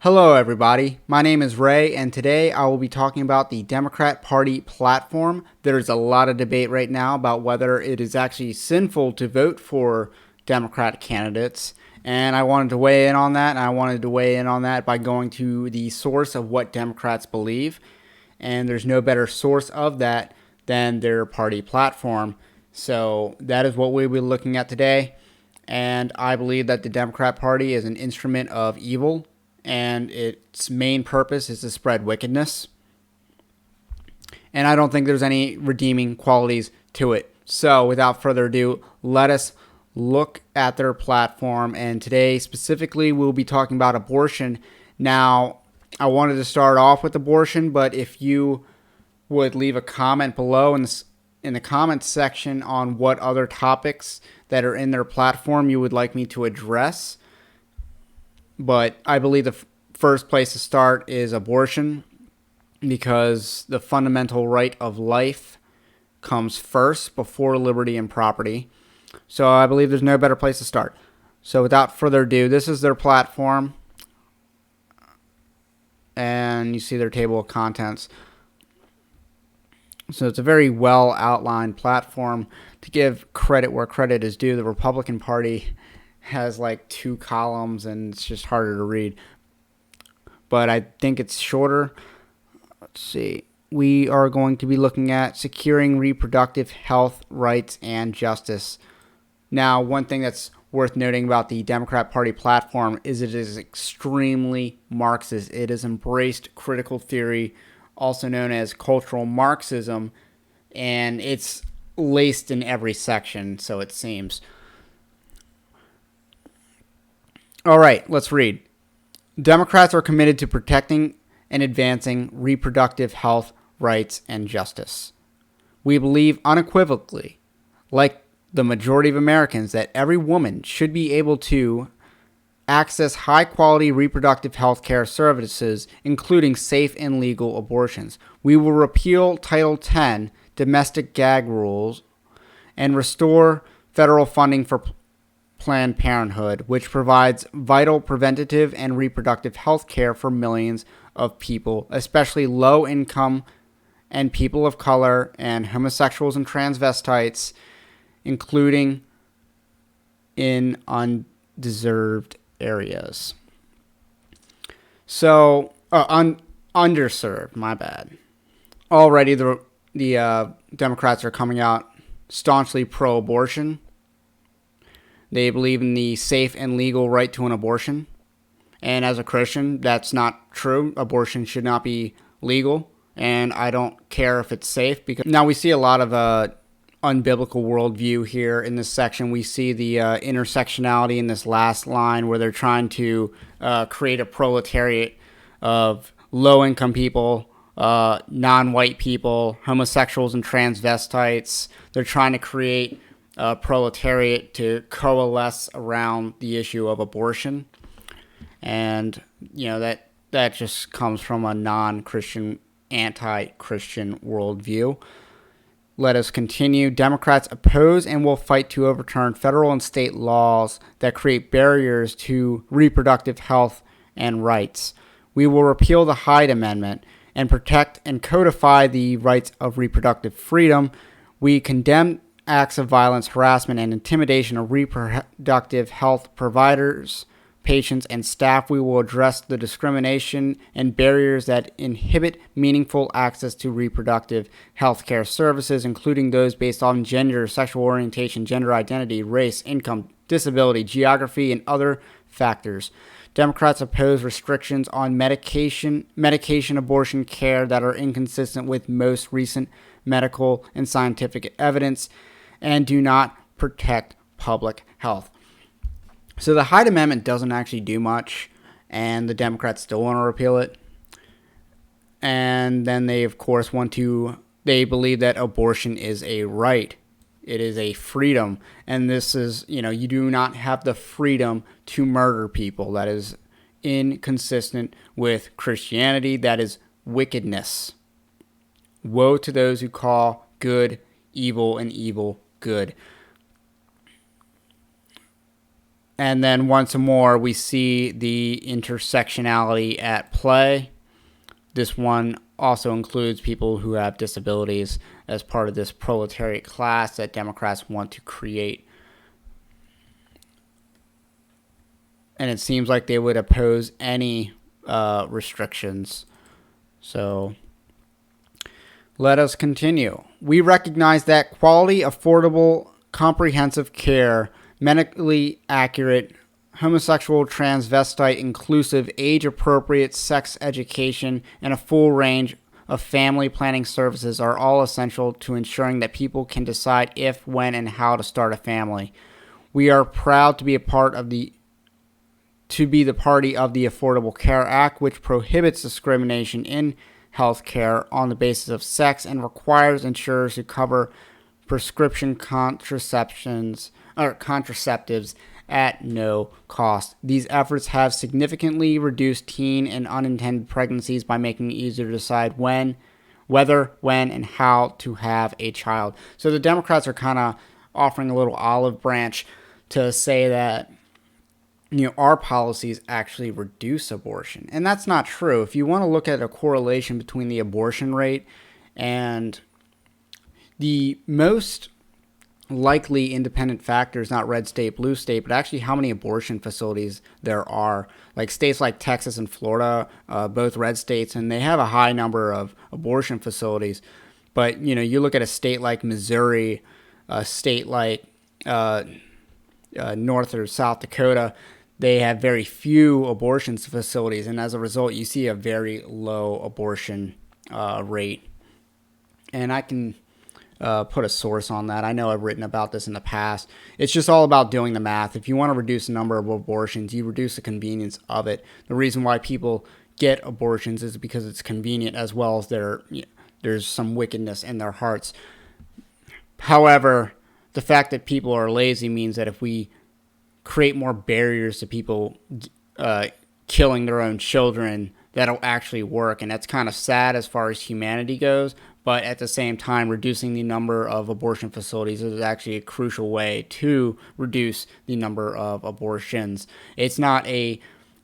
Hello, everybody. My name is Ray, and today I will be talking about the Democrat Party platform. There's a lot of debate right now about whether it is actually sinful to vote for Democratic candidates, and I wanted to weigh in on that, and I wanted to weigh in on that by going to the source of what Democrats believe, and there's no better source of that than their party platform. So that is what we'll be looking at today, and I believe that the Democrat Party is an instrument of evil and its main purpose is to spread wickedness. And I don't think there's any redeeming qualities to it. So without further ado, let us look at their platform. And today specifically, we'll be talking about abortion. Now, I wanted to start off with abortion, but if you would leave a comment below in the comments section on what other topics that are in their platform you would like me to address. But I believe the first place to start is abortion because the fundamental right of life comes first before liberty and property. So I believe there's no better place to start. So without further ado, this is their platform. And you see their table of contents. So it's a very well outlined platform. To give credit where credit is due, the Republican Party has like 2 columns and it's just harder to read. But I think it's shorter. Let's see. We are going to be looking at securing reproductive health, rights, and justice. Now, one thing that's worth noting about the Democrat Party platform is it is extremely Marxist. It has embraced critical theory, also known as cultural Marxism, and it's laced in every section, so it seems. All right, let's read. Democrats are committed to protecting and advancing reproductive health, rights, and justice. We believe unequivocally, like the majority of Americans, that every woman should be able to access high-quality reproductive health care services, including safe and legal abortions. We will repeal Title X domestic gag rules and restore federal funding for Planned Parenthood, which provides vital preventative and reproductive health care for millions of people, especially low-income and people of color and homosexuals and transvestites, including in undeserved areas. So, underserved, my bad. Already the Democrats are coming out staunchly pro-abortion. They believe in the safe and legal right to an abortion. And as a Christian, that's not true. Abortion should not be legal. And I don't care if it's safe. Because now we see a lot of unbiblical worldview here in this section. We see the intersectionality in this last line where they're trying to create a proletariat of low-income people, non-white people, homosexuals and transvestites. They're trying to create proletariat to coalesce around the issue of abortion. And, you know, that just comes from a non-Christian, anti-Christian worldview. Let us continue. Democrats oppose and will fight to overturn federal and state laws that create barriers to reproductive health and rights. We will repeal the Hyde Amendment and protect and codify the rights of reproductive freedom. We condemn acts of violence, harassment, and intimidation of reproductive health providers, patients, and staff. We will address the discrimination and barriers that inhibit meaningful access to reproductive health care services, including those based on gender, sexual orientation, gender identity, race, income, disability, geography, and other factors. Democrats oppose restrictions on medication abortion care that are inconsistent with most recent medical and scientific evidence and do not protect public health. So the Hyde Amendment doesn't actually do much, and the Democrats still want to repeal it. And then they, of course, they believe that abortion is a right. It is a freedom. And this is, you do not have the freedom to murder people. That is inconsistent with Christianity. That is wickedness. Woe to those who call good evil and evil good. And then once more, we see the intersectionality at play. This one also includes people who have disabilities as part of this proletariat class that Democrats want to create. And it seems like they would oppose any restrictions. So let us continue. We recognize that quality, affordable, comprehensive care, medically accurate, homosexual, transvestite, inclusive, age-appropriate sex education, and a full range of family planning services are all essential to ensuring that people can decide if, when, and how to start a family. We are proud to be the party of the Affordable Care Act, which prohibits discrimination in health care on the basis of sex and requires insurers to cover prescription contraceptives at no cost. These efforts have significantly reduced teen and unintended pregnancies by making it easier to decide whether, when, and how to have a child. So the Democrats are kind of offering a little olive branch to say that, our policies actually reduce abortion. And that's not true. If you want to look at a correlation between the abortion rate and the most likely independent factor is not red state, blue state, but actually how many abortion facilities there are. Like states like Texas and Florida, both red states, and they have a high number of abortion facilities. But, you look at a state like Missouri, a state like North or South Dakota, they have very few abortion facilities, and as a result, you see a very low abortion rate. And I can put a source on that. I know I've written about this in the past. It's just all about doing the math. If you want to reduce the number of abortions, you reduce the convenience of it. The reason why people get abortions is because it's convenient, as well as there's some wickedness in their hearts. However, the fact that people are lazy means that if we create more barriers to people killing their own children, that'll actually work. And that's kind of sad as far as humanity goes. But at the same time, reducing the number of abortion facilities is actually a crucial way to reduce the number of abortions. It's not a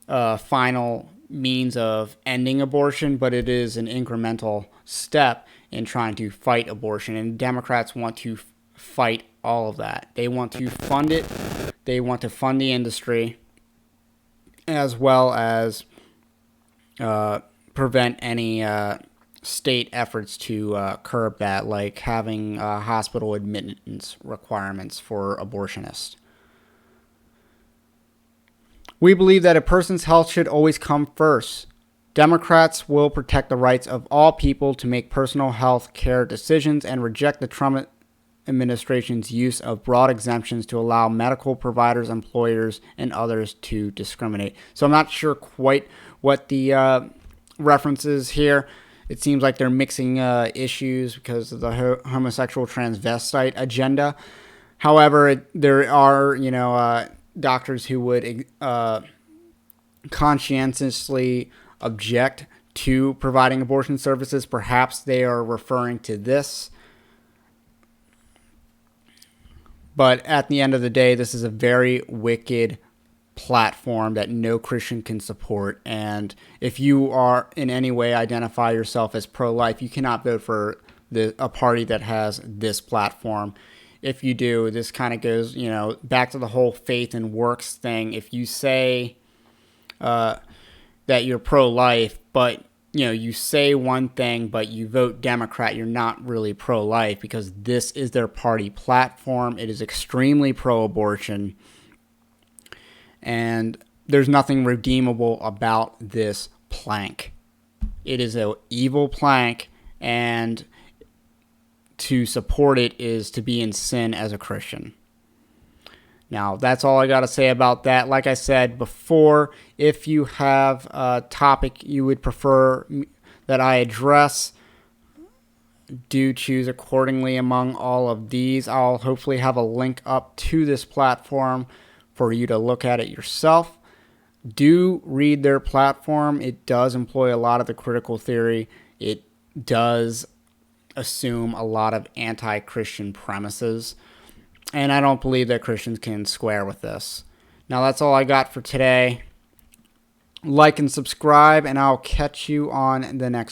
final means of ending abortion, but it is an incremental step in trying to fight abortion. And Democrats want to fight all of that. They want to fund it. They want to fund the industry, as well as prevent any state efforts to curb that, like having hospital admittance requirements for abortionists. We believe that a person's health should always come first. Democrats will protect the rights of all people to make personal health care decisions and reject the Trump administration's use of broad exemptions to allow medical providers, employers, and others to discriminate. So I'm not sure quite what the reference is here. It seems like they're mixing issues because of the homosexual transvestite agenda. However, there are, doctors who would conscientiously object to providing abortion services. Perhaps they are referring to this. But at the end of the day, this is a very wicked platform that no Christian can support. And if you are in any way identify yourself as pro-life, you cannot vote for a party that has this platform. If you do, this kind of goes, back to the whole faith and works thing. If you say that you're pro-life, but you say one thing, but you vote Democrat, you're not really pro-life, because this is their party platform. It is extremely pro-abortion, and there's nothing redeemable about this plank. It is an evil plank, and to support it is to be in sin as a Christian. Now, that's all I got to say about that. Like I said before, if you have a topic you would prefer that I address, do choose accordingly among all of these. I'll hopefully have a link up to this platform for you to look at it yourself. Do read their platform. It does employ a lot of the critical theory. It does assume a lot of anti-Christian premises. And I don't believe that Christians can square with this. Now that's all I got for today. Like and subscribe, and I'll catch you on the next